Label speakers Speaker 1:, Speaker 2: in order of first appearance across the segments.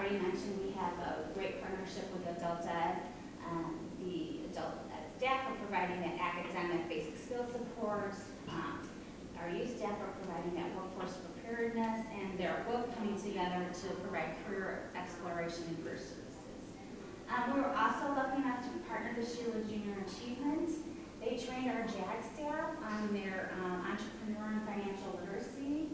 Speaker 1: already mentioned, we have a great partnership with Adult Ed. The Adult Ed staff are providing that academic basic skill support. Our youth staff are providing that workforce preparedness, and they're both coming together to provide career exploration and career services. We were also lucky enough to partner this year with Junior Achievement. They trained our JAG staff on their entrepreneur and financial literacy.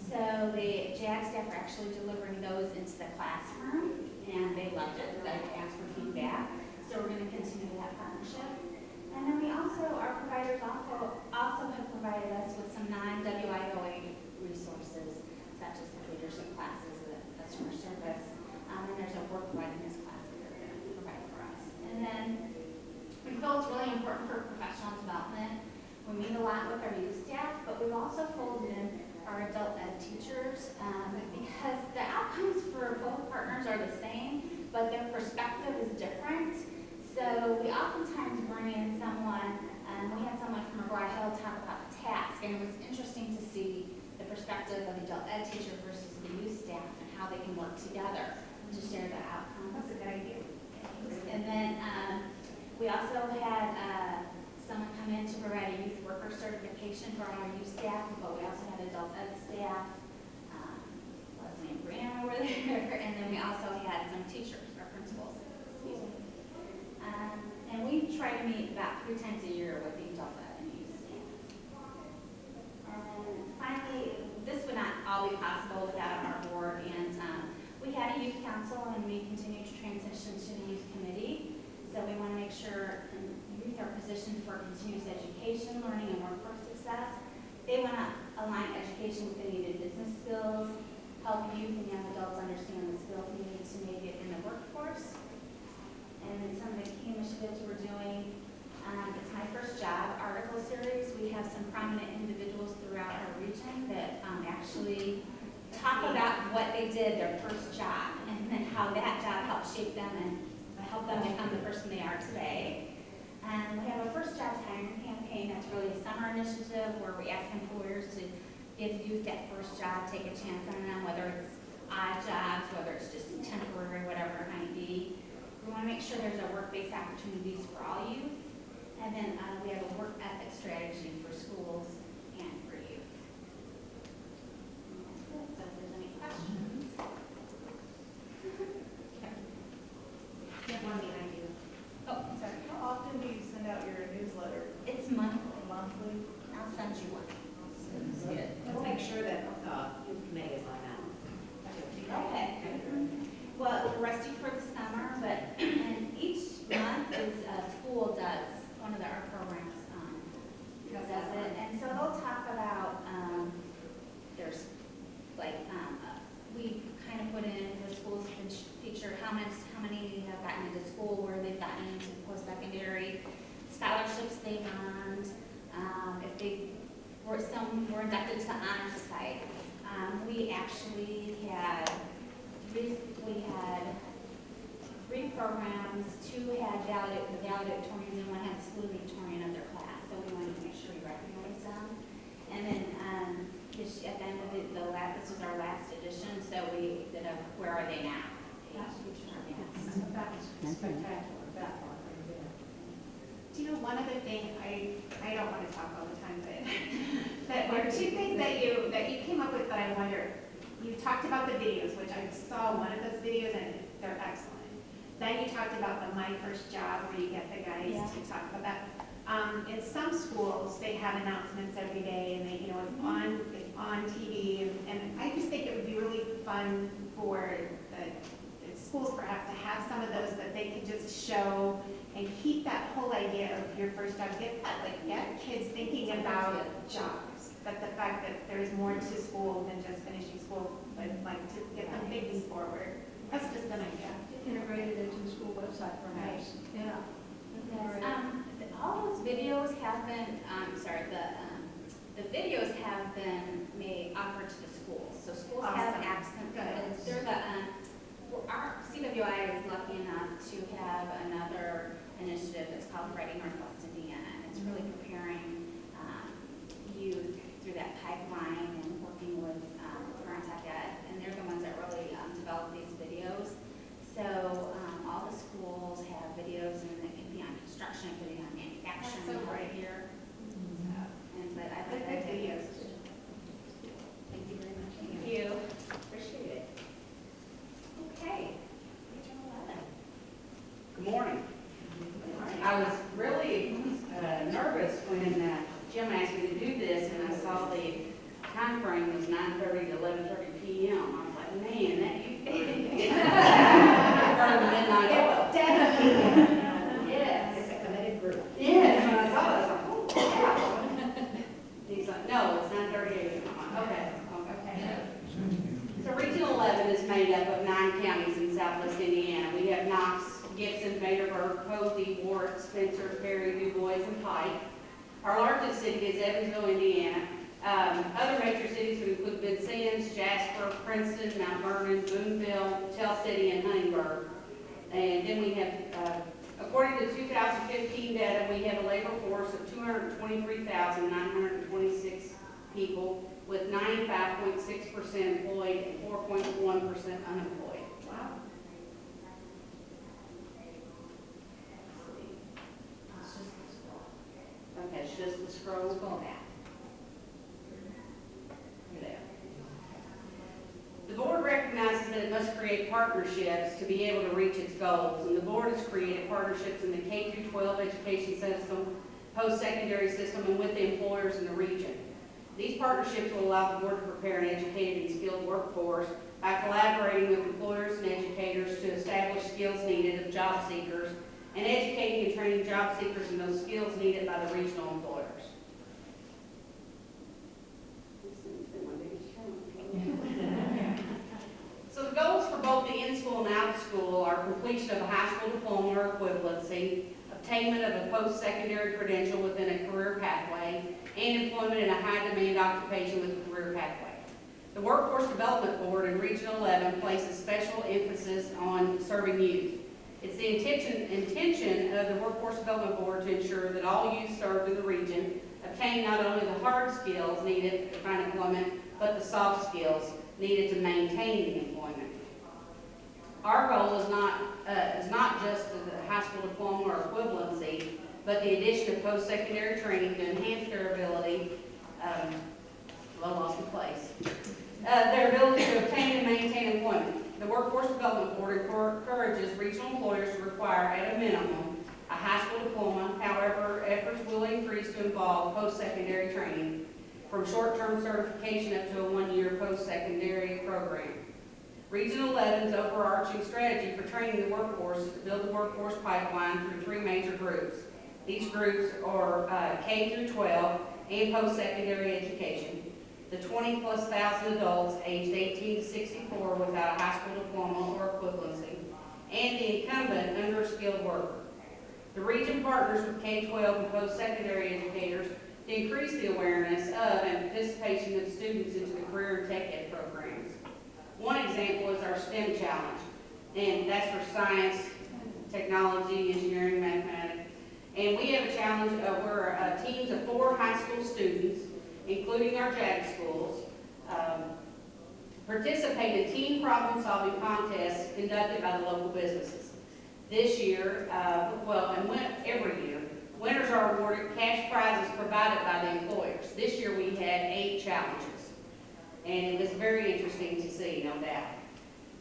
Speaker 1: So the JAG staff are actually delivering those into the classroom, and they loved it. They asked for feedback. So we're going to continue that partnership. And then we also, our providers also have provided us with some non-WIOA resources, such as the leadership classes, the customer service, and there's a work readiness class that they're going to provide for us. And then we feel it's really important for professional development. We meet a lot with our youth staff, but we've also folded in our adult ed teachers because the outcomes for both partners are the same, but their perspective is different. So we oftentimes bring in someone, we had someone from McGraw Hill talk about the task, and it was interesting to see the perspective of the adult ed teacher versus the youth staff and how they can work together to share the outcomes.
Speaker 2: That's a good idea.
Speaker 1: And then we also had someone come in to provide a youth worker certification for our youth staff, but we also had adult ed staff, Leslie and Brianna were there, and then we also had some teachers, our principals, excuse me. And we try to meet about 3 times a year with the adult ed and youth staff. And finally, this would not all be possible without our board, and we had a youth council, and we continue to transition to the youth committee. So we want to make sure youth are positioned for continuous education, learning, and workforce success. They want to align education with the needed business skills, help youth and young adults understand the skills needed to make it in the workforce. And then some of the key initiatives we're doing, it's My First Job article series. We have some prominent individuals throughout our region that actually talk about what they did, their first job, and then how that job helped shape them and help them become the person they are today. And we have a First Jobs hiring campaign that's really a summer initiative where we ask employers to give youth that first job, take a chance on them, whether it's odd jobs, whether it's just temporary, whatever it might be. We want to make sure there's a work-based opportunities for all youth. And then we have a work ethic strategy for schools and for youth. And that's it. So if there's any questions.
Speaker 2: One thing I do.
Speaker 1: Oh, I'm sorry.
Speaker 3: How often do you send out your newsletter?
Speaker 1: It's monthly.
Speaker 3: Monthly?
Speaker 1: I'll send you one.
Speaker 2: Good. Let's make sure that the youth committee is on that.
Speaker 1: Okay. Well, we're resting for the summer, but and each month is school does one of our programs does it, and so they'll talk about there's like we kind of put in the schools feature how many have gotten into school, where they've gotten into post-secondary scholarships they've earned, if they were some were inducted to Honor Society. We actually had 3 programs, 2 had valedictorians and 1 had salutatorian of their class, so we wanted to make sure we recognize them. And then at the end of this was our last edition, so we did a Where Are They Now?
Speaker 2: That's spectacular, that part right there.
Speaker 4: Do you know one other thing, I don't want to talk all the time, but there were 2 things that you came up with that I wonder. You talked about the videos, which I saw one of those videos and they're excellent. Then you talked about the My First Job, where you get the guys to talk about that. In some schools, they have announcements every day, and they, it's on TV, and I just think it would be really fun for the schools perhaps to have some of those that they could just show and keep that whole idea of your first job. Get kids thinking about jobs. That the fact that there's more to school than just finishing school, but like to get them thinking forward. That's just an idea.
Speaker 2: Integrated into the school website, perhaps.
Speaker 1: Right.
Speaker 2: Yeah.
Speaker 1: Yes. All those videos have been, the videos have been offered to the schools. So schools have access. They're our CWI is lucky enough to have another initiative that's called Ready Northwest Indiana, and it's really preparing youth through that pipeline and working with Parent Tech Ed, and they're the ones that really develop these videos.
Speaker 5: is made up of 9 counties in southwest Indiana. We have Knox, Gibson, Vanderburgh, Posey, Warwick, Spencer, Perry, Du Bois, and Pike. Our largest city is Evansville, Indiana. Other major cities would include Vincennes, Jasper, Princeton, Mount Vernon, Boonville, Tell City, and Huntingburg. And then we have, according to 2015 data, we have a labor force of 223,926 people, with 95.6% employed and 4.1% unemployed.
Speaker 4: Wow.
Speaker 1: It's just the scroll.
Speaker 5: Okay, it's just the scroll.
Speaker 1: Scroll back.
Speaker 5: There. The board recognizes that it must create partnerships to be able to reach its goals, and the board has created partnerships in the K-12 education system, post-secondary system, and with the employers in the region. These partnerships will allow the board to prepare an educated and skilled workforce by collaborating with employers and educators to establish skills needed of job seekers and educating and training job seekers in those skills needed by the regional employers. So the goals for both the in-school and out-of-school are completion of a high school diploma or equivalency, attainment of a post-secondary credential within a career pathway, and employment in a high-demand occupation with a career pathway. The Workforce Development Board in Region 11 places special emphasis on serving youth. It's the intention of the Workforce Development Board to ensure that all youth served in the region obtain not only the hard skills needed to find employment, but the soft skills needed to maintain the employment. Our goal is not just the high school diploma or equivalency, but the addition of post-secondary training to enhance their ability, their ability to obtain and maintain employment. The Workforce Development Board encourages regional employers to require, at a minimum, a high school diploma. However, efforts will increase to involve post-secondary training, from short-term certification up to a 1-year post-secondary program. Region 11's overarching strategy for training the workforce is to build the workforce pipeline through 3 major groups. These groups are K through 12 and post-secondary education. The 20,000+ adults aged 18 to 64 without a high school diploma or equivalency, and the incumbent under-skilled worker. The region partners with K-12 and post-secondary educators to increase the awareness of and participation of students into the career and tech ed programs. One example is our STEM challenge, and that's for science, technology, engineering, mathematics. And we have a challenge where teams of 4 high school students, including our JAG schools, participate in team problem-solving contests conducted by the local businesses. This year, every year, winners are awarded cash prizes provided by the employers. This year we had 8 challenges, and it was very interesting to see, no doubt.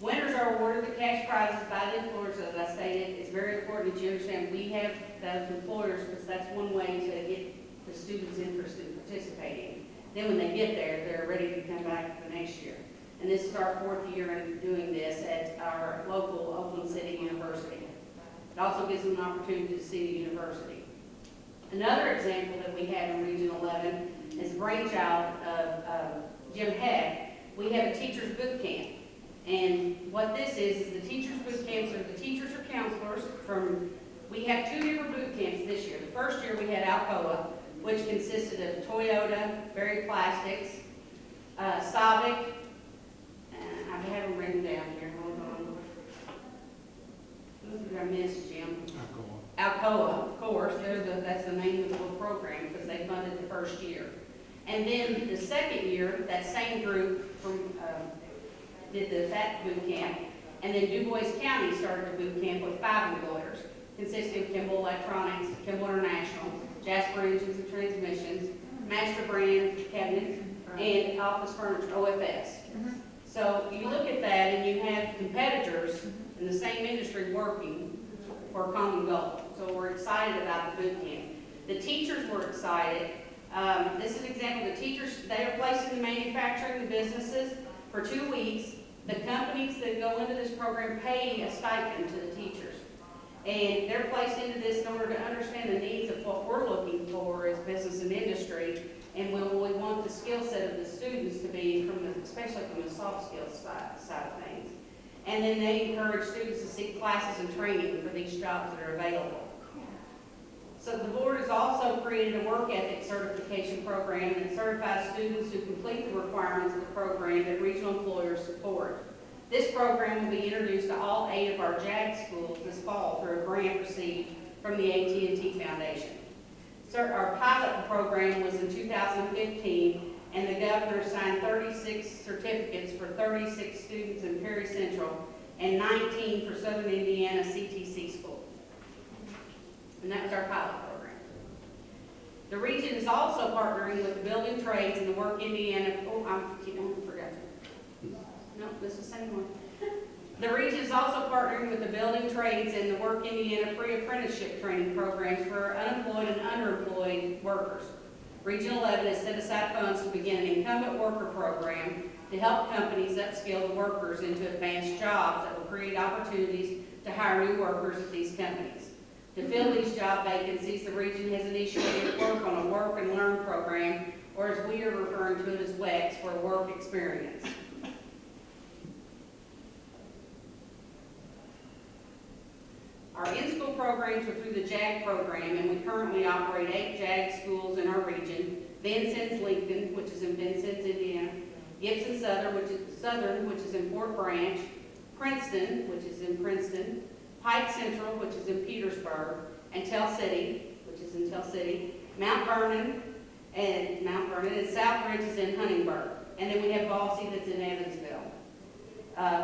Speaker 5: Winners are awarded the cash prizes by the employers, as I stated. It's very important that you understand we have those employers because that's one way to get the students interested in participating. Then when they get there, they're ready to come back the next year. And this is our 4th year in doing this at our local Oakland City University. It also gives them an opportunity to see the university. Another example that we have in Region 11 is a brainchild of Jim Heck. We have a teacher's boot camp. And what this is the teacher's boot camps are the teachers or counselors we have 2 different boot camps this year. The first year we had Alcoa, which consisted of Toyota, Berry Plastics, Savic, and I have them written down here, hold on. Who did I miss, Jim? Alcoa, of course, that's the name of the whole program because they funded the first year. And then the second year, that same group did that boot camp, and then Du Bois County started a boot camp with 5 employers, consisting of Kimball Electronics, Kimball International, Jasper Engines and Transmissions, Master Brand Cabinet, and Office Furniture, OFS. So you look at that and you have competitors in the same industry working for a common goal. So we're excited about the boot camp. The teachers were excited. This is an example. The teachers, they are placed in the manufacturing, the businesses, for 2 weeks. The companies that go into this program pay a stipend to the teachers. And they're placed into this in order to understand the needs of what we're looking for as business and industry, and what we want the skill set of the students to be, especially from the soft skills side of things. and then they encourage students to seek classes and training for these jobs that are available. So the board has also created a work ethic certification program that certifies students who complete the requirements of the program that regional employers support. This program will be introduced to all 8 of our JAG schools this fall through a grant received from the AT&T Foundation. Our pilot program was in 2015, and the governor signed 36 certificates for 36 students in Perry Central and 19 for Southern Indiana CTC schools. And that was our pilot program. The region is also partnering with the building trades and the Work Indiana, I forgot. No, this is the same one. The region is also partnering with the building trades and the Work Indiana pre-apprenticeship training programs for unemployed and underemployed workers. Region 11 has set aside funds to begin an incumbent worker program to help companies upskill the workers into advanced jobs that will create opportunities to hire new workers at these companies. To fill these job vacancies, the region has initiated work on a work and learn program, or as we are referring to it as WEX, for work experience. Our in-school programs are through the JAG program, and we currently operate 8 JAG schools in our region: Vincennes Lincoln, which is in Vincennes, Indiana; Gibson Southern, which is in Fort Branch; Princeton, which is in Princeton; Pike Central, which is in Petersburg; and Tell City, which is in Tell City; Mount Vernon, and South Ridge is in Huntingburg. And then we have Bossy that's in Evansville.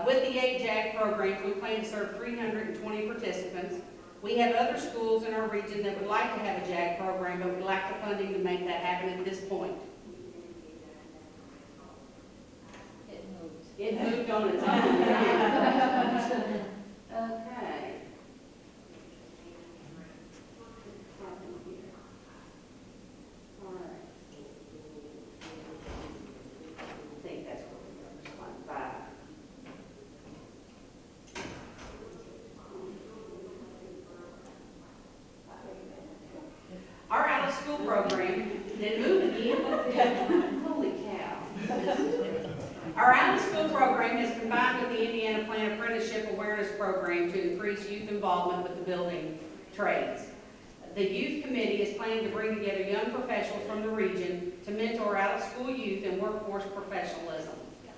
Speaker 5: With the 8 JAG programs, we plan to serve 320 participants. We have other schools in our region that would like to have a JAG program, but we lack the funding to make that happen at this point. It moved on its own. Okay. All right. I think that's what we got, slide 5. Our out-of-school program, did it move again? Holy cow. Our out-of-school program is combined with the Indiana Plant Apprenticeship Awareness Program to increase youth involvement with the building trades. The youth committee is planning to bring together young professionals from the region to mentor out-of-school youth in workforce professionalism.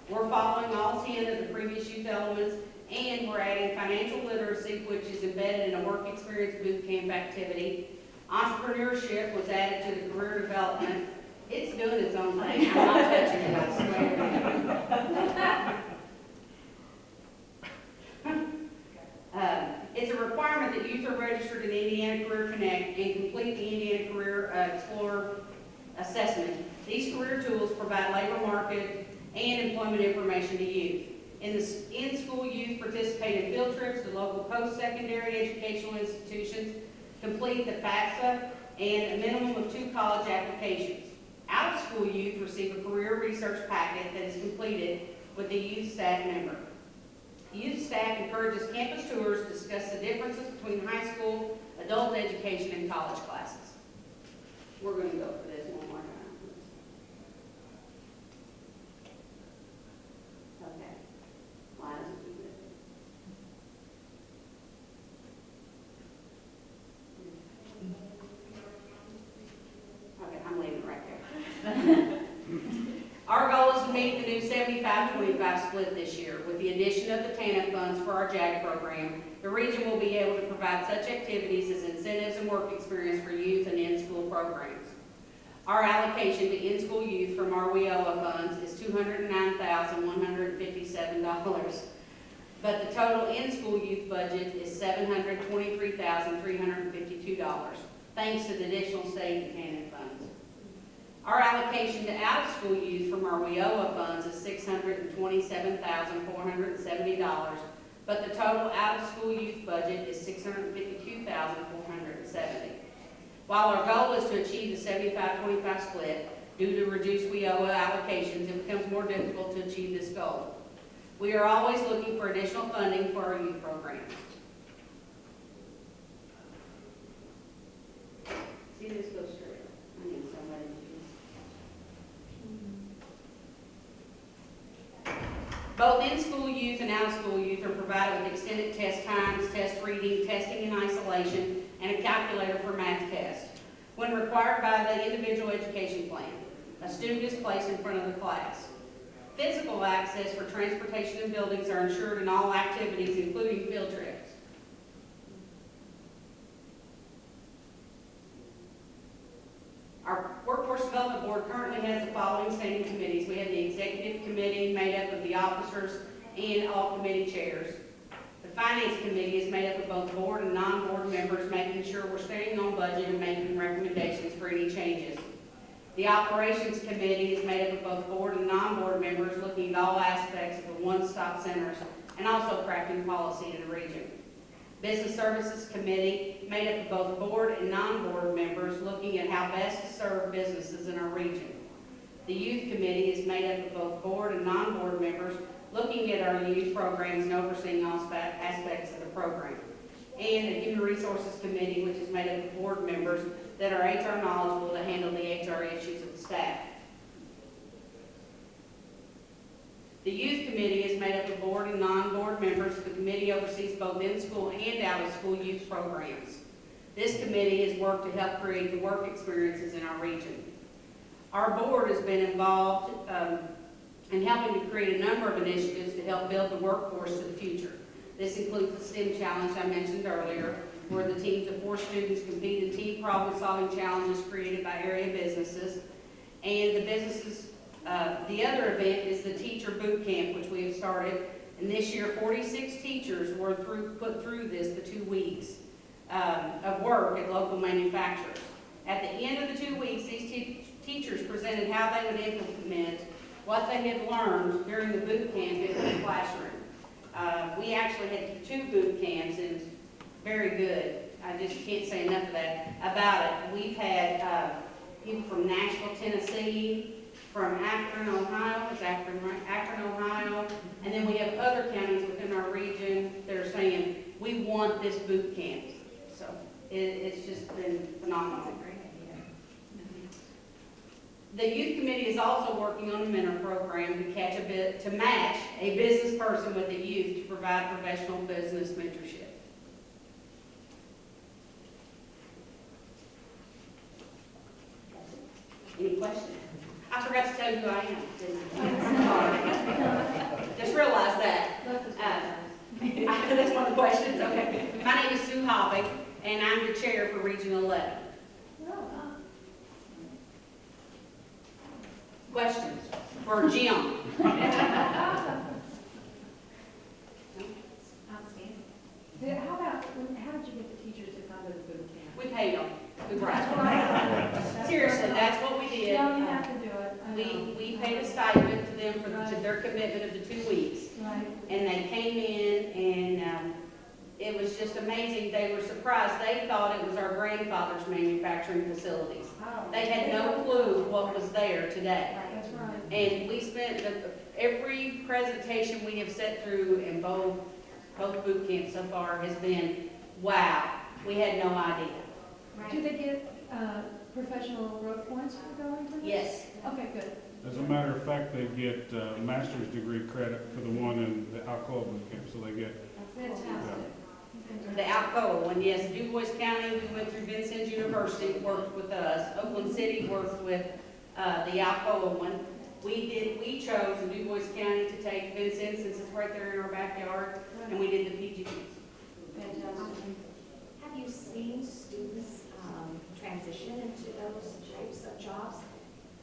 Speaker 5: We're following all 10 of the previous youth elements, and we're adding financial literacy, which is embedded in a work experience boot camp activity. Entrepreneurship was added to the career development. It's doing its own thing. I'm not touching it, I swear. It's a requirement that youth are registered in Indiana Career Connect and complete the Indiana Career Explorer assessment. These career tools provide labor market and employment information to youth. In-school youth participate in field trips to local post-secondary educational institutions, complete the FAFSA, and a minimum of 2 college applications. Out-of-school youth receive a career research packet that is completed with a youth staff member. Youth staff encourages campus tours to discuss the differences between high school, adult education, and college classes. We're going to go for this one more time. Okay. Liza, keep it. Okay, I'm leaving it right there. Our goal is to meet the new 75-25 split this year. With the addition of the TANF funds for our JAG program, the region will be able to provide such activities as incentives and work experience for youth and in-school programs. Our allocation to in-school youth from our WIOA funds is $209,157, but the total in-school youth budget is $723,352, thanks to the additional state and TANF funds. Our allocation to out-of-school youth from our WIOA funds is $627,470, but the total out-of-school youth budget is $652,470. While our goal is to achieve the 75-25 split, due to reduced WIOA allocations, it becomes more difficult to achieve this goal. We are always looking for additional funding for our youth programs. See, this goes straight. I need somebody to use. Both in-school youth and out-of-school youth are provided with extended test times, test reading, testing in isolation, and a calculator for math tests. When required by the individual education plan, a student is placed in front of the class. Physical access for transportation and buildings are ensured in all activities, including field trips. Our Workforce Development Board currently has the following standing committees. We have the Executive Committee made up of the officers and all committee chairs. The Finance Committee is made up of both board and non-board members, making sure we're staying on budget and making recommendations for any changes. The Operations Committee is made up of both board and non-board members, looking at all aspects of the one-stop centers and also crafting policy in the region. Business Services Committee, made up of both board and non-board members, looking at how best to serve businesses in our region. The Youth Committee is made up of both board and non-board members, looking at our youth programs and overseeing all aspects of the program. And the Human Resources Committee, which is made up of board members that are HR knowledgeable to handle the HR issues of the staff. The Youth Committee is made up of board and non-board members. The committee oversees both in-school and out-of-school youth programs. This committee has worked to help create the work experiences in our region. Our board has been involved in helping to create a number of initiatives to help build the workforce to the future. This includes the STEM challenge I mentioned earlier, where the teams of 4 students compete in team problem-solving challenges created by area businesses. And the other event is the teacher boot camp, which we have started. And this year, 46 teachers were put through this, the 2 weeks of work at local manufacturers. At the end of the 2 weeks, these teachers presented how they would implement what they had learned during the boot camp in the classroom. We actually had 2 boot camps, and it was very good. I just can't say enough of that about it. We've had people from Nashville, Tennessee, from Akron, Ohio, it's Akron, right? Akron, Ohio, and then we have other counties within our region that are saying, we want this boot camp. So it's just been phenomenal.
Speaker 2: That's a great idea.
Speaker 5: The Youth Committee is also working on a mentor program to match a business person with the youth to provide professional business mentorship. Any questions? I forgot to tell you who I am, didn't I? Just realized that. That's one of the questions, okay. My name is Sue Hobby, and I'm the chair for Region 11. Questions for Jim?
Speaker 2: How did you get the teachers to come to the boot camp?
Speaker 5: We paid them. We brought them. Seriously, that's what we did.
Speaker 6: Yeah, you have to do it.
Speaker 5: We paid a stipend to them to their commitment of the 2 weeks.
Speaker 6: Right.
Speaker 5: And they came in and it was just amazing. They were surprised. They thought it was our grandfather's manufacturing facilities. They had no clue what was there today.
Speaker 6: That's right.
Speaker 5: And we spent every presentation we have sat through in both boot camps so far has been, wow, we had no idea.
Speaker 6: Do they get professional growth points for going to this?
Speaker 5: Yes.
Speaker 6: Okay, good.
Speaker 7: As a matter of fact, they get master's degree credit for the one in the Alcoa boot camp, so they get,
Speaker 6: Fantastic.
Speaker 5: The Alcoa one, yes. Du Bois County, we went through Vincennes University, worked with us. Oakland City worked with the Alcoa one. We chose in Du Bois County to take Vincennes, since it's right there in our backyard, and we did the PGPs.
Speaker 6: Fantastic.
Speaker 2: Have you seen students transition into those types of jobs?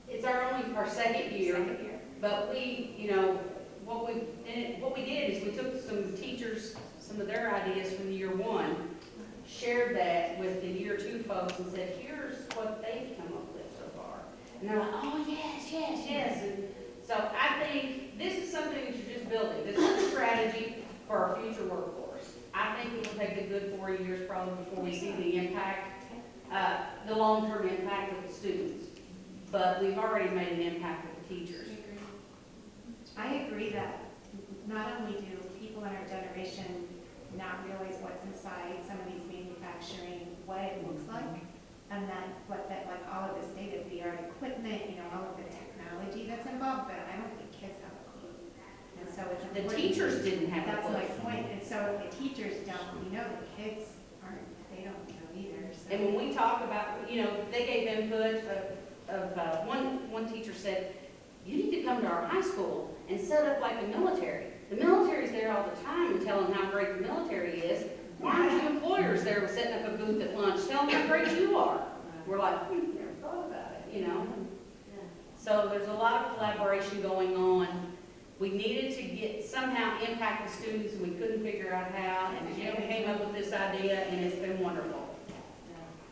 Speaker 5: It's our second year.
Speaker 2: Second year?
Speaker 5: But what we did is we took some teachers, some of their ideas from year 1, shared that with the year 2 folks and said, here's what they've come up with so far. And they're like, oh, yes. And so I think this is something that you're just building. This is a strategy for our future workforce. I think it will take a good 4 years probably before we see the impact, the long-term impact of the students. But we've already made an impact with the teachers.
Speaker 4: I agree that not only do people in our generation not realize what's inside some of these manufacturing, what it looks like, and then what that, like all of the state-of-the-art equipment, all of the technology that's involved, but I don't think kids have a clue. And so it's.
Speaker 5: The
Speaker 4: important.
Speaker 5: teachers didn't have a
Speaker 4: That's my
Speaker 5: clue.
Speaker 4: point, and so the teachers don't, the kids aren't, they don't know either, so.
Speaker 5: And when we talk about, they gave input one teacher said, you need to come to our high school and set up like the military. The military's there all the time and tell them how great the military is. Why aren't you employers there setting up a booth at lunch, telling them how great you are? We're like, never thought about it, So there's a lot of collaboration going on. We needed to somehow impact the students, and we couldn't figure out how, and Jim came up with this idea, and it's been wonderful.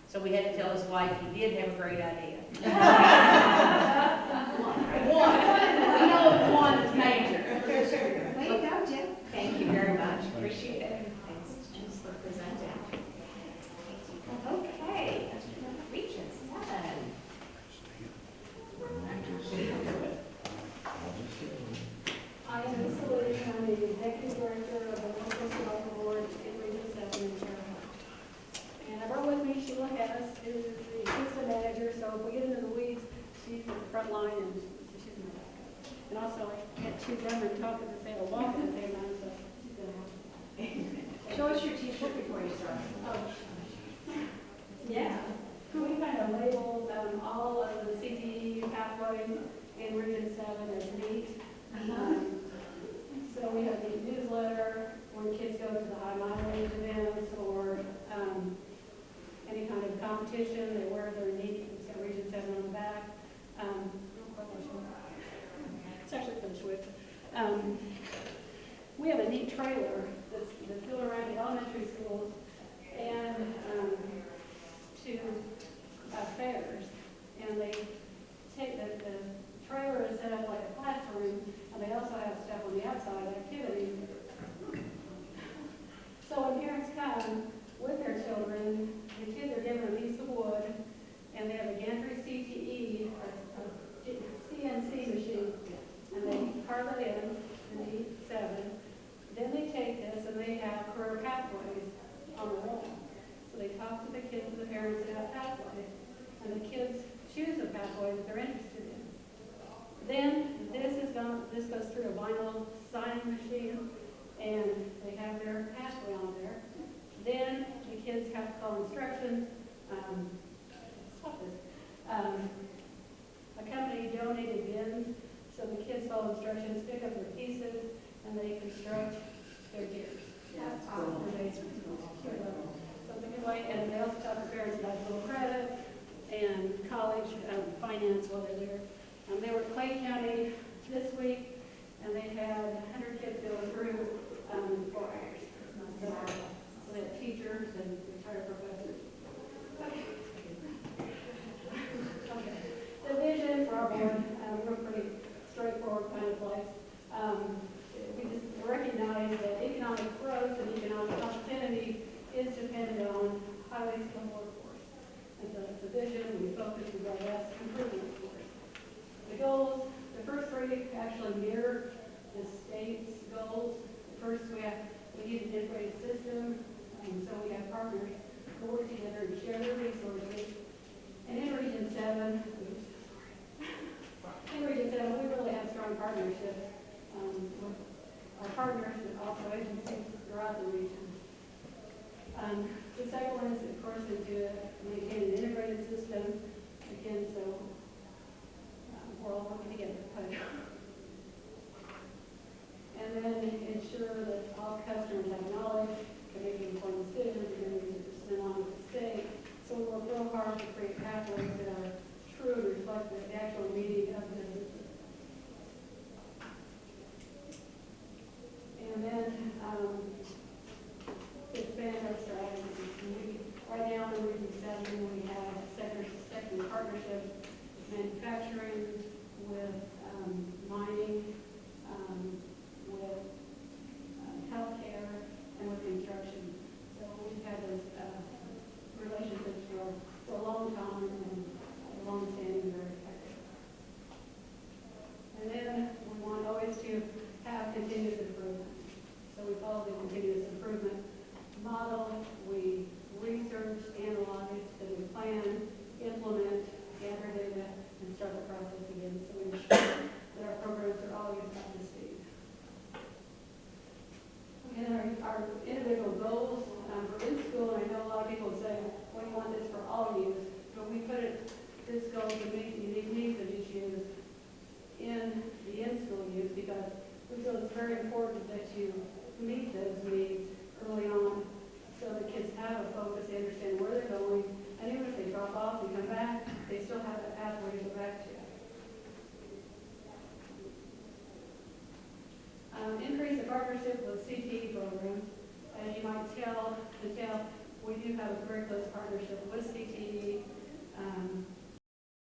Speaker 5: So we had to tell his wife he did have a great idea. One. We know one is major.
Speaker 4: Way to go, Jim.
Speaker 2: Thank you very much, appreciate it. Thanks, James, for presenting. Okay, Region 7.
Speaker 8: I am Lisa Williams. I'm the Executive Director of the Local Select Board in Region 7 in Cherokee. And I brought with me Sheila Hess, who is the Assistant Manager, so if we get into the weeds, she's at the front line and she's in the back. And also, I had two women talk at the same, walk at the same time, so she's going to help.
Speaker 2: Show us your t-shirt before you start.
Speaker 8: Yeah, we kind of labeled all of the CTE pathways in Region 7 as neat. So we have the newsletter when kids go to the high mileage events or any kind of competition, they wear their neat, it's got Region 7 on the back. It's actually for the SWIC. We have a neat trailer that's built around the elementary schools and to fairs. And they take the trailer is set up like a classroom, and they also have stuff on the outside, activities. So when parents come with their children, the kids are given a piece of wood, and they have a gantry CTE, or CNC machine, and they carve it in the 7. Then they take this and they have career pathways on the wall. So they talk to the kids and the parents about pathways, and the kids choose the pathway that they're interested in. Then this goes through a vinyl signing machine, and they have their pathway on there. Then the kids have to follow instructions. Stop this. A company donated bins, so the kids follow instructions, pick up their pieces, and they construct their gears.
Speaker 4: That's awesome.
Speaker 8: Something good way, and they also talk to parents about little credit and college finance while they're there. They were in Clay County this week, and they had 100 kids go through in 4 hours. So they had teachers and retired professors. Okay. The vision for our board, we're pretty straightforward kind of place. We just recognize that economic growth and economic opportunity is dependent on highly skilled workforce. And so it's a vision, we focus, we got less improvement, of course. The goals, the first 3 actually mirror the state's goals. The first, we need an integrated system, and so we have partners who work together and share their resources. And in Region 7, we really have strong partnerships with our partners and also agencies throughout the region. The second one is, of course, to maintain an integrated system, again, so we're all working together. And then ensure that all customers have knowledge, can make informed decisions, and then we spend on with the state. So we work real hard to create pathways that are true and reflect the actual meaning of businesses. And then expand our strategies. Right now in Region 7, we have sector partnerships with manufacturing, with mining, with healthcare, and with construction. So we've had those relationships for a long time and long-standing, very effective. And then we want always to have continuous improvement. So we follow the continuous improvement model. We research, analyze, then we plan, implement, gather data, and start the process again. So we ensure that our programs are always up to speed. our individual goals for in school, and I know a lot of people say, well, you want this for all youth, but we put it, this goal to meet the unique needs of each youth in the in-school youth, because we feel it's very important that you meet those needs early on, so the kids have a focus, they understand where they're going, and even if they drop off and come back, they still have a pathway to go back to. Increase the partnership with CTE programs. As you might tell, we do have a very close partnership with CTE.